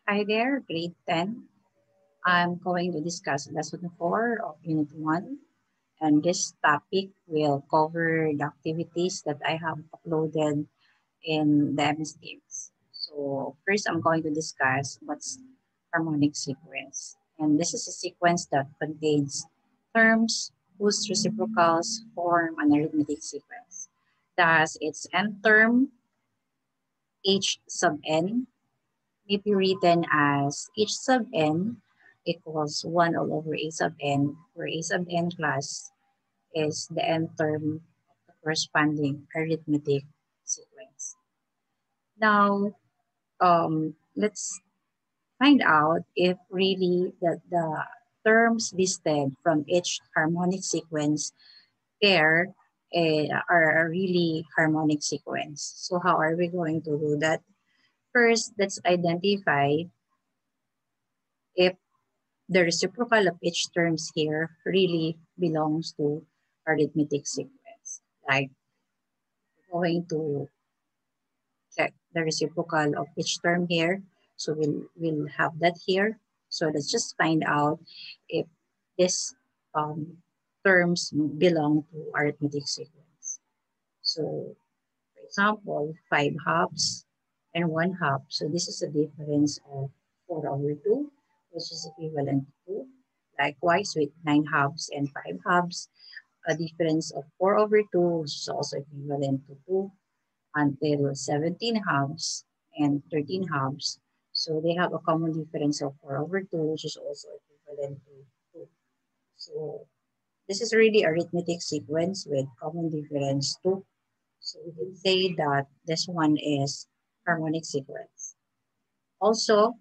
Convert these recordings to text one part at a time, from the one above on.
Hi there, grade 10. I'm going to discuss lesson 4 of unit 1. And this topic will cover the activities that I have uploaded in the MS Teams. So first I'm going to discuss what's harmonic sequence. And this is a sequence that contains terms whose reciprocals form an arithmetic sequence. Thus, its nth term, h sub n, may be written as h sub n equals 1 all over a sub n, where a sub n plus is the nth term of the corresponding arithmetic sequence. Now, let's find out if really the terms listed from each harmonic sequence pair are a really harmonic sequence. So how are we going to do that? First, let's identify if the reciprocal of each terms here really belongs to arithmetic sequence. Like, we're going to check the reciprocal of each term here. So we'll have that here. So let's just find out if these terms belong to arithmetic sequence. So, for example, 5 halves and 1 half. So this is a difference of 4 over 2, which is equivalent to 2. Likewise, with 9 halves and 5 halves, a difference of 4 over 2, which is also equivalent to 2, until 17 halves and 13 halves. So they have a common difference of 4 over 2, which is also equivalent to 2. So this is really arithmetic sequence with common difference 2. So we can say that this one is harmonic sequence. Also,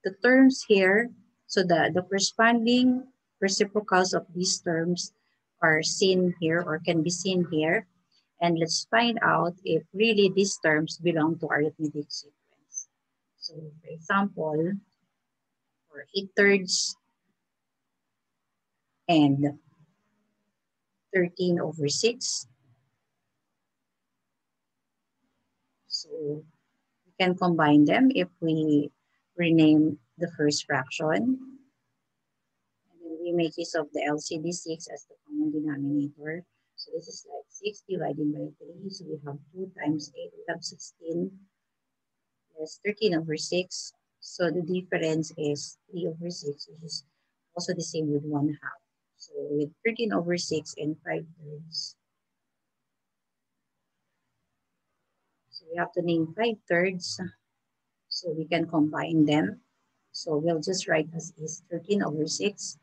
the terms here, so the corresponding reciprocals of these terms are seen here or can be seen here. And let's find out if really these terms belong to arithmetic sequence. So for example, for 8/3 and 13 over 6. So we can combine them if we rename the first fraction. And then we make use of the LCD 6 as the common denominator. So this is like 6 divided by 3. So we have 2 times 8. We have 16 plus 13 over 6. So the difference is 3 over 6, which is also the same with 1 half. So with 13 over 6 and 5/3. So we have to name 5/3. So we can combine them. So we'll just write as is 13 over 6.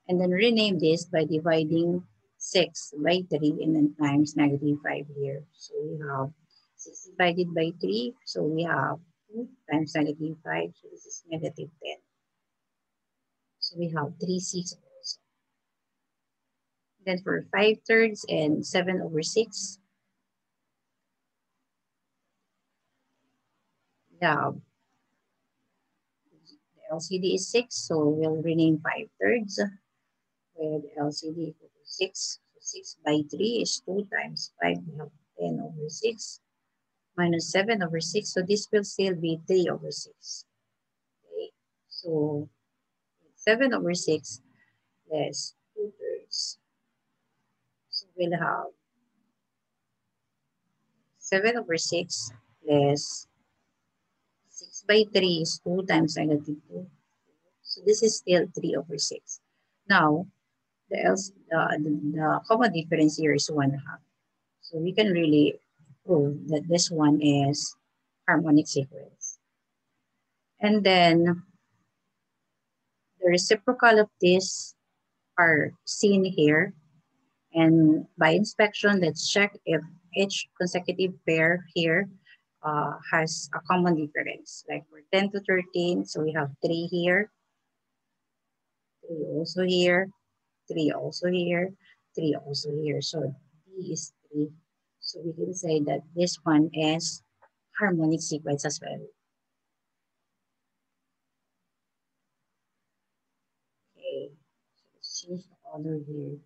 And then rename this by dividing 6 by 3 and then times -5 here. So we have 6 divided by 3. So we have 2 times -5. So this is -10. So we have 3/6 also. Then for 5/3 and 7 over 6, we have the LCD is 6. So we'll rename 5/3 with LCD equal to 6. So 6 by 3 is 2 times 5. We have 10 over 6. Minus 7 over 6. So this will still be 3 over 6. Okay. So 7 over 6 less 2/3. So we'll have 7 over 6 less 6 by 3 is 2 times -2. So this is still 3 over 6. Now, the common difference here is 1 half. So we can really prove that this one is harmonic sequence. And then the reciprocal of this are seen here. And by inspection, let's check if each consecutive pair here has a common difference. Like for 10 to 13, so we have 3 here, 3 also here, 3 also here, 3 also here. So D is 3. So we can say that this one is harmonic sequence as well. Okay, so let's change the color here.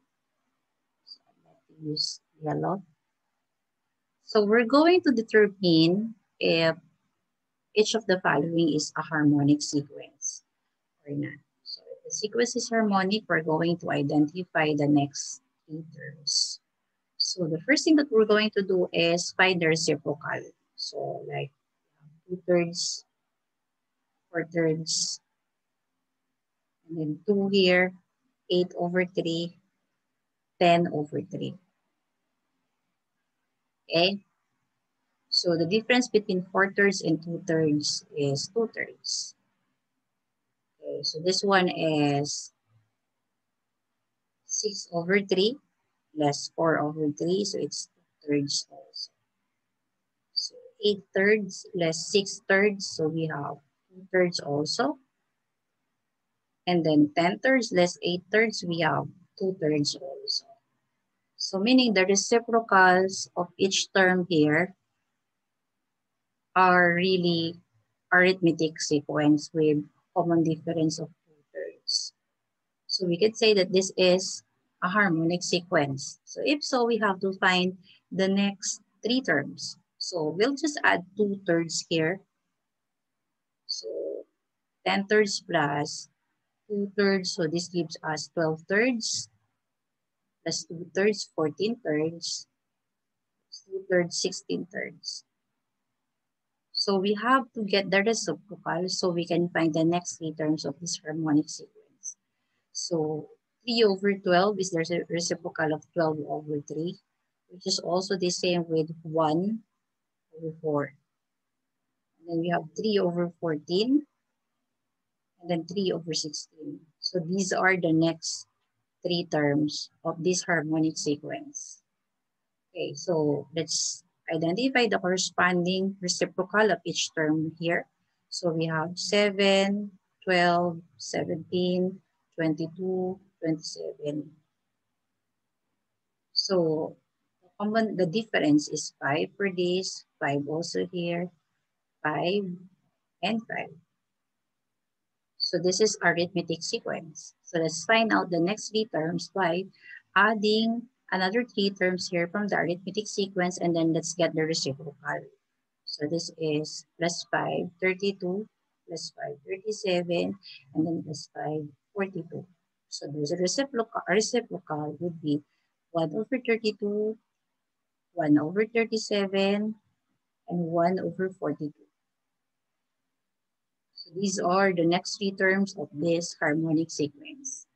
So I'm going to use yellow. So we're going to determine if each of the following is a harmonic sequence or not. So if the sequence is harmonic, we're going to identify the next three terms. So the first thing that we're going to do is find the reciprocal. So like 2/3, 4/3, and then 2 here, 8/3, 10/3. Okay? So the difference between 4/3 and 2/3 is 2/3. Okay, so this one is 6/3 less 4/3, so it's 2/3 also. So 8/3 less 6/3, so we have 2/3 also. And then 10/3 less 8/3, we have 2/3 also. So meaning the reciprocals of each term here are really arithmetic sequence with common difference of 2/3. So we could say that this is a harmonic sequence. So if so, we have to find the next three terms. So we'll just add 2/3 here. So 10/3 plus 2/3, so this gives us 12/3 plus 2/3, 14/3, 2/3, 16/3. So we have to get the reciprocal so we can find the next three terms of this harmonic sequence. So 3/12 is the reciprocal of 12/3, which is also the same with 1/4. And then we have 3/14, and then 3/16. So these are the next three terms of this harmonic sequence. Okay, so let's identify the corresponding reciprocal of each term here. So we have 7, 12, 17, 22, 27. So the difference is 5 for this, 5 also here, 5, and 5. So this is arithmetic sequence. So let's find out the next three terms by adding another three terms here from the arithmetic sequence, and then let's get the reciprocal. So this is plus 5, 32, plus 5, 37, and then plus 5, 42. So there's a reciprocal would be 1/32, 1/37, and 1/42. So these are the next three terms of this harmonic sequence.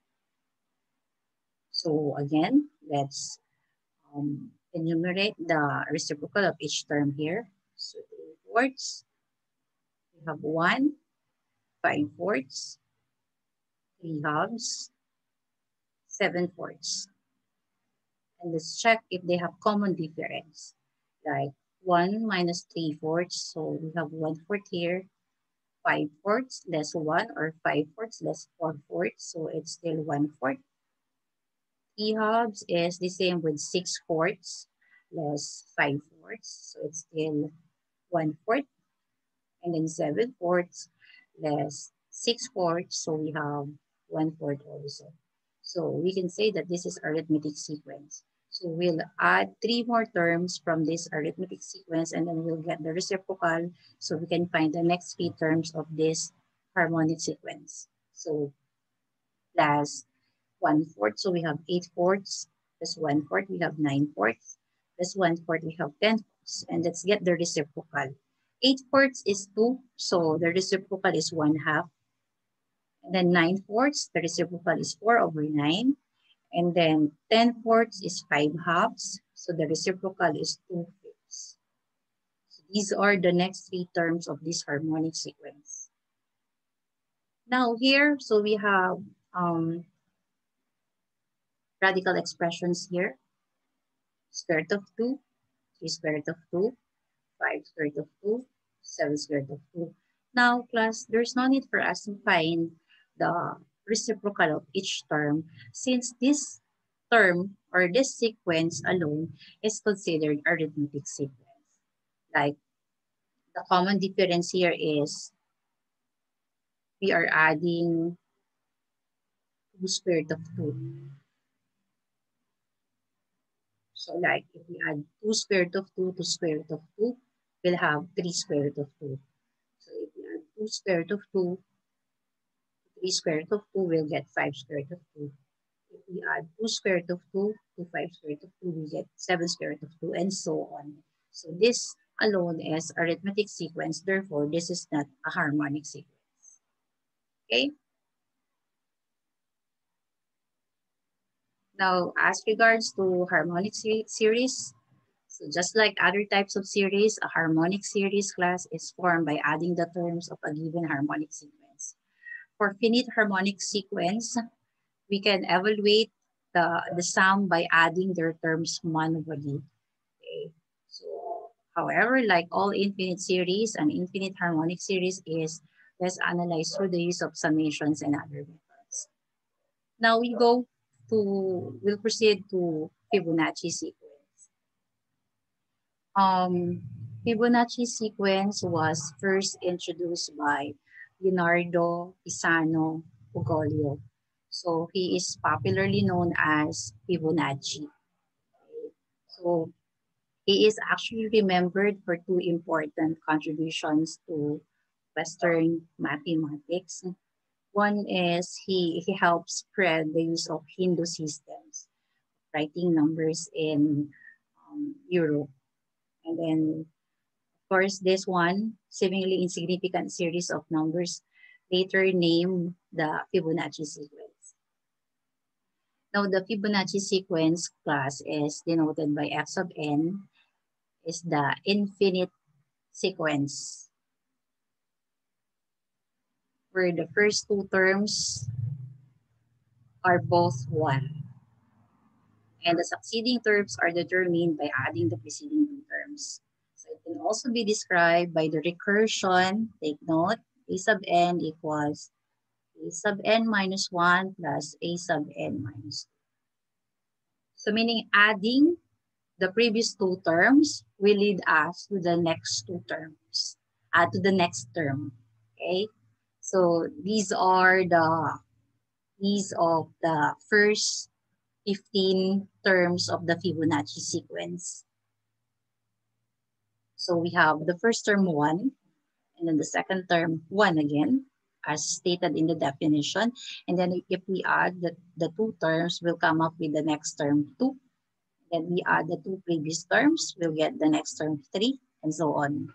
So again, let's enumerate the reciprocal of each term here. So 3/4, we have 1, 5/4, 3/2, 7/4. And let's check if they have common difference. Like 1 minus 3/4, so we have 1/4 here. 5/4 less 1 or 5/4 less 4/4, so it's still 1/4. 3/2 is the same with 6/4 less 5/4, so it's still 1/4. And then 7/4 less 6/4, so we have 1/4 also. So we can say that this is arithmetic sequence. So we'll add three more terms from this arithmetic sequence, and then we'll get the reciprocal so we can find the next three terms of this harmonic sequence. So plus 1/4, so we have 8/4, plus 1/4, we have 9/4, plus 1/4, we have 10/4, and let's get the reciprocal. 8/4 is 2, so the reciprocal is 1/2. And then 9/4, the reciprocal is 4/9. And then 10/4 is 5/2, so the reciprocal is 2/5. So these are the next three terms of this harmonic sequence. Now here, so we have radical expressions here. Square root of 2, 3 square root of 2, 5 square root of 2, 7 square root of 2. Now, class, there's no need for us to find the reciprocal of each term since this term or this sequence alone is considered arithmetic sequence. Like the common difference here is we are adding 2 square root of 2. So like if we add 2 square root of 2 to square root of 2, we'll have 3 square root of 2. So 2 square root of 2, 3 square root of 2 will get 5 square root of 2. If we add 2 square root of 2 to 5 square root of 2, we get 7 square root of 2, and so on. So this alone is arithmetic sequence. Therefore, this is not a harmonic sequence. Okay? Now, as regards to harmonic series, so just like other types of series, a harmonic series class is formed by adding the terms of a given harmonic sequence. For finite harmonic sequence, we can evaluate the sum by adding their terms manually. Okay. So, however, like all infinite series, an infinite harmonic series is best analyzed through the use of summations and other methods. Now we'll proceed to Fibonacci sequence. Fibonacci sequence was first introduced by Leonardo Pisano Pugolio. So he is popularly known as Fibonacci. So he is actually remembered for two important contributions to Western mathematics. One is he helped spread the use of Hindu systems, writing numbers in Europe. And then, of course, this one, seemingly insignificant series of numbers, later named the Fibonacci sequence. Now, the Fibonacci sequence class is denoted by f sub n, is the infinite sequence, where the first two terms are both 1. And the succeeding terms are determined by adding the preceding two terms. So it can also be described by the recursion. Take note, a sub n equals a sub n minus 1 plus a sub n minus 2. So meaning adding the previous two terms will lead us to the next two terms, to the next term. Okay, so these of the first 15 terms of the Fibonacci sequence. So we have the first term 1, and then the second term 1 again, as stated in the definition. And then if we add the two terms, we'll come up with the next term 2. Then we add the two previous terms, we'll get the next term 3, and so on.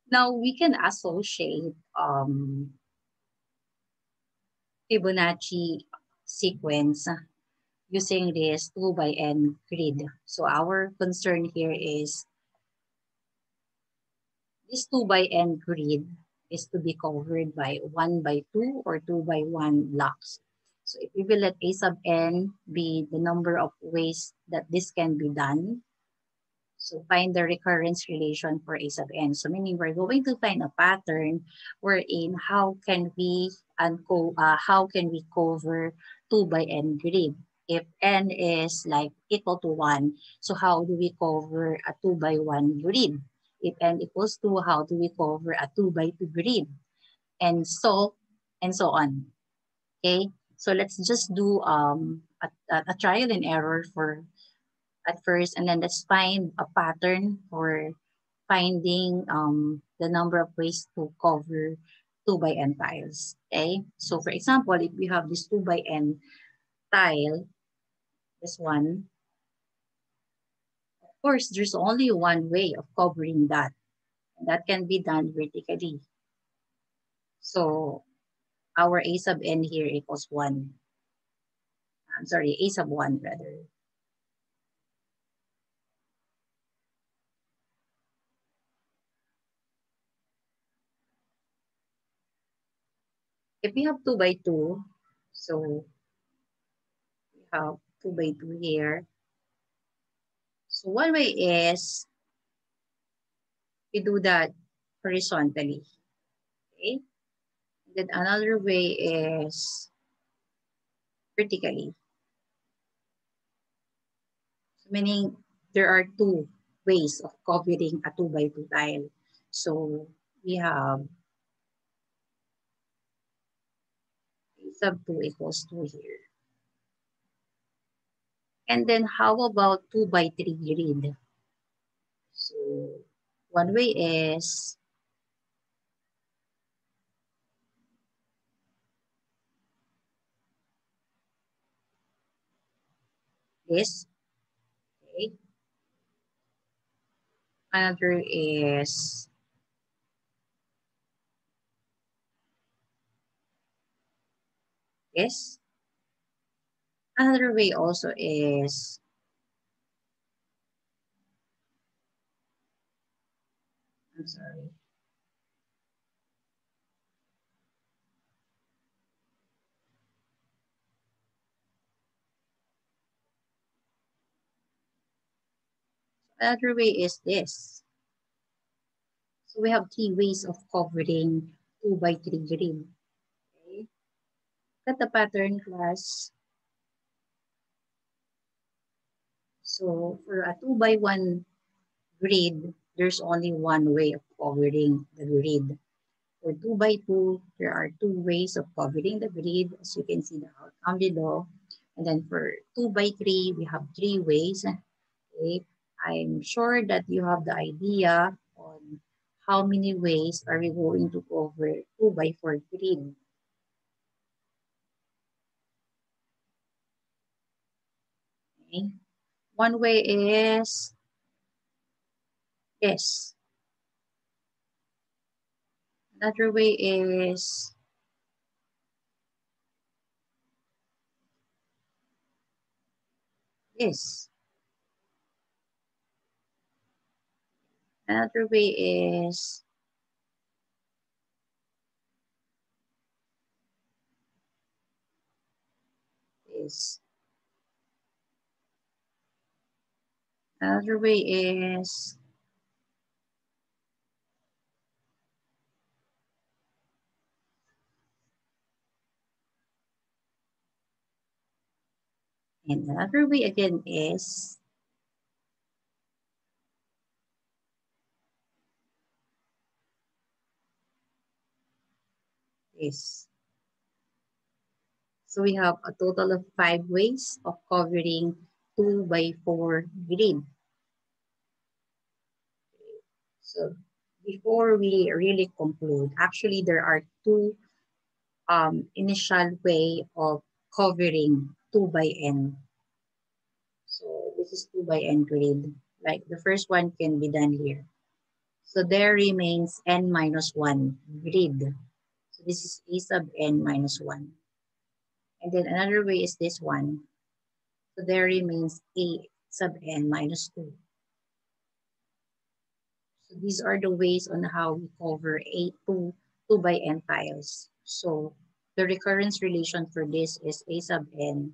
Now we can associate Fibonacci sequence using this 2 by n grid. So our concern here is this 2 by n grid is to be covered by 1 by 2 or 2 by 1 blocks. So if we will let a sub n be the number of ways that this can be done, so find the recurrence relation for a sub n. So meaning we're going to find a pattern wherein how can we cover 2 by n grid? If n is like equal to 1, so how do we cover a 2 by 1 grid? If n equals 2, how do we cover a 2 by 2 grid? And so on. Okay, so let's just do a trial and error for at first, and then let's find a pattern for finding the number of ways to cover 2 by n tiles. Okay, so for example, if we have this 2 by n tile, this one, of course, there's only one way of covering that, and that can be done vertically. So our a sub n here equals 1. I'm sorry, a sub 1 rather. If we have 2 by 2, so we have 2 by 2 here. So one way is we do that horizontally. Okay. And then another way is vertically. So meaning there are two ways of covering a 2 by 2 tile. So we have a sub 2 equals 2 here. And then how about 2 by 3 grid? So One way is this. Okay. Another is this. Another way also is I'm sorry. Another way is this. So we have three ways of covering 2 by 3 grid. Okay. Look at the pattern class. So for a 2 by 1 grid, there's only one way of covering the grid. For 2 by 2, there are two ways of covering the grid, as you can see the outcome below. And then for 2 by 3, we have three ways. Okay. I'm sure that you have the idea on how many ways are we going to cover 2 by 4 grid. Okay. One way is this. Another way is this. Another way is this. Another way is and another way again is this. So we have a total of 5 ways of covering 2 by 4 grid. So before we really conclude, actually there are two initial way of covering 2 by n. So this is 2 by n grid. Like the first one can be done here. So there remains n minus 1 grid. So this is a sub n minus 1. And then another way is this one. So there remains a sub n minus 2. So these are the ways on how we cover a 2 by n tiles. So the recurrence relation for this is a sub n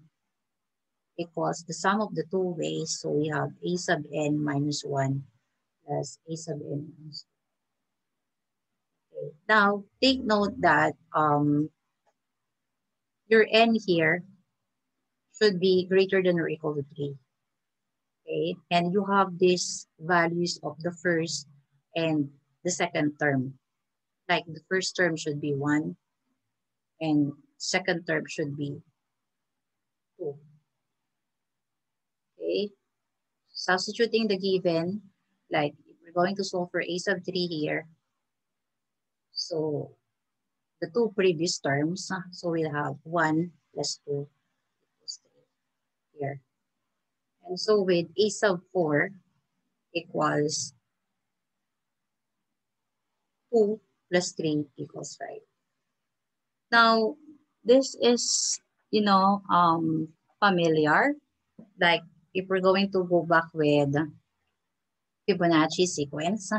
equals the sum of the two ways. So we have a sub n minus 1 plus a sub n minus 2. Okay. Now, take note that your n here should be greater than or equal to 3. Okay, and you have these values of the first and the second term. Like the first term should be 1 and second term should be 2. Okay, substituting the given, like we're going to solve for a sub 3 here. So the two previous terms, so we'll have 1 plus 2 equals 3 here. And so with a sub 4 equals 2 plus 3 equals 5. Now, this is, familiar. Like, if we're going to go back with Fibonacci sequence,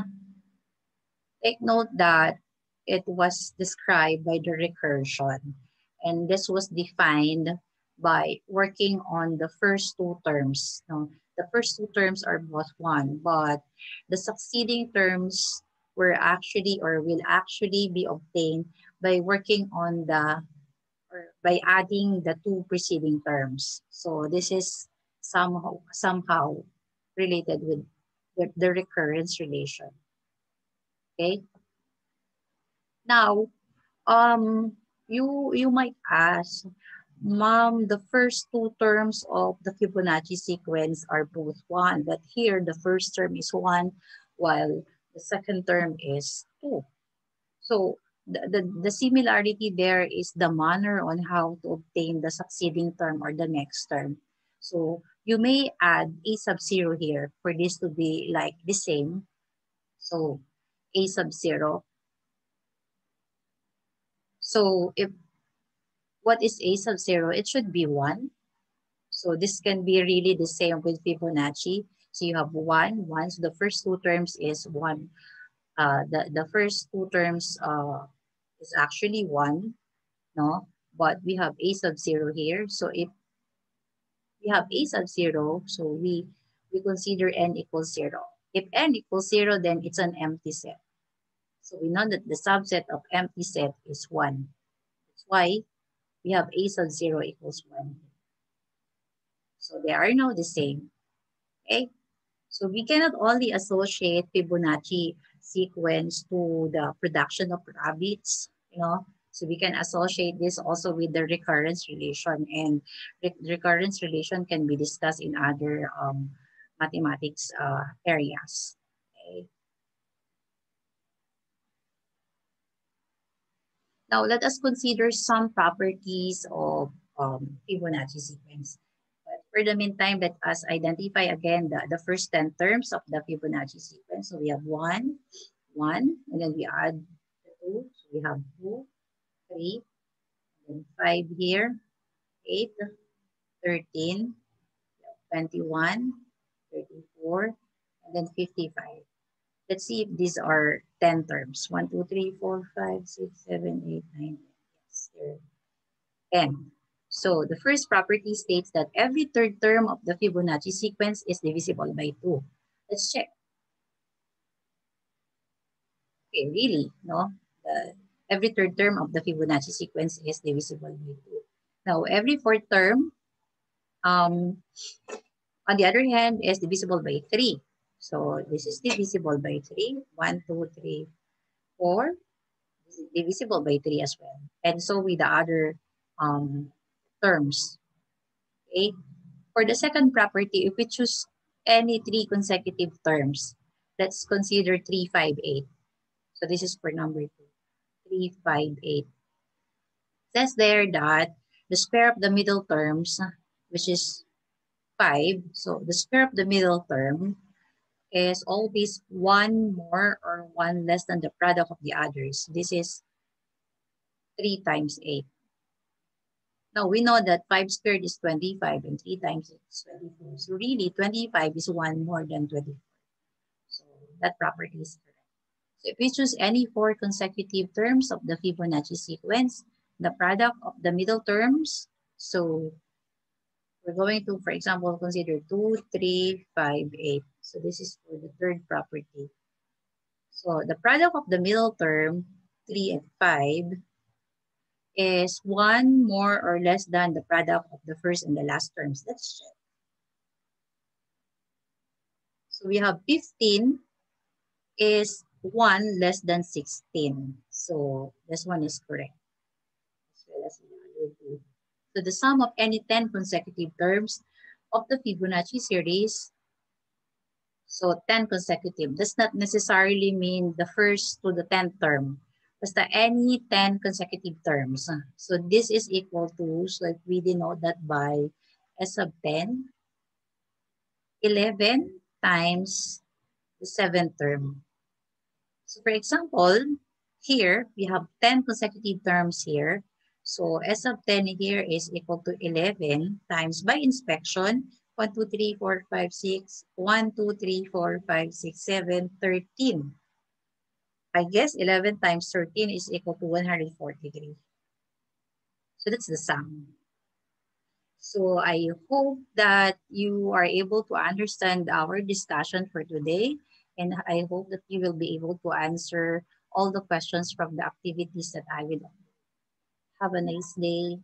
take note that it was described by the recursion. And this was defined by working on the first two terms. No, the first two terms are both 1, but the succeeding terms were actually or will actually be obtained by working on the or by adding the two preceding terms. So this is somehow related with the recurrence relation. Okay. Now, you might ask, Mom, the first two terms of the Fibonacci sequence are both 1, but here the first term is 1, while The second term is 2. So the similarity there is the manner on how to obtain the succeeding term or the next term. So you may add a sub 0 here for this to be like the same. So a sub 0. So if what is a sub 0? It should be 1. So this can be really the same with Fibonacci. So you have 1, 1. So the first two terms is 1. The first two terms is actually 1, no? But we have a sub 0 here. So if we have a sub 0, so we consider n equals 0. If n equals 0, then it's an empty set. So we know that the subset of empty set is 1. That's why we have a sub 0 equals 1. So they are now the same. Okay? So we cannot only associate Fibonacci sequence to the production of rabbits, you know. So we can associate this also with the recurrence relation, and recurrence relation can be discussed in other mathematics areas. Okay. Now let us consider some properties of Fibonacci sequence. But for the meantime, let us identify again the first 10 terms of the Fibonacci sequence. So we have 1, 1, and then we add the 2. So we have 2, 3, and 5 here, 8, 13, 21, 34, and then 55. Let's see if these are 10 terms. 1, 2, 3, 4, 5, 6, 7, 8, 9, 10. Yes, they're 10. So the first property states that every third term of the Fibonacci sequence is divisible by 2. Let's check. Okay, really, no? Every third term of the Fibonacci sequence is divisible by 2. Now, every fourth term, on the other hand, is divisible by 3. So this is divisible by 3. 1, 2, 3, 4. This is divisible by 3 as well. And so with the other terms. Okay? For the second property, if we choose any 3 consecutive terms, let's consider 3, 5, 8. So this is for number 2. 3, 5, 8. It says there that the square of the middle terms, which is 5, so the square of the middle term is always 1 more or 1 less than the product of the others. This is 3 times 8. Now, we know that 5 squared is 25 and 3 times 8 is 24. So really, 25 is 1 more than 24. So that property is correct. So if we choose any 4 consecutive terms of the Fibonacci sequence, the product of the middle terms, so we're going to, for example, consider 2, 3, 5, 8. So this is for the third property. So the product of the middle term, 3 and 5, is 1 more or less than the product of the first and the last terms. Let's check. So we have 15 is 1 less than 16. So this one is correct. As well as the other two. So the sum of any 10 consecutive terms of the Fibonacci series, so 10 consecutive, does not necessarily mean the first to the 10th term. Basta any 10 consecutive terms. So this is equal to, so we denote that by S sub 10, 11 times the 7th term. So for example, here we have 10 consecutive terms here. So S sub 10 here is equal to 11 times by inspection, 1, 2, 3, 4, 5, 6, 1, 2, 3, 4, 5, 6, 7, 13. I guess 11 times 13 is equal to 143. So that's the sum. So I hope that you are able to understand our discussion for today. And I hope that you will be able to answer all the questions from the activities that I will do. Have a nice day.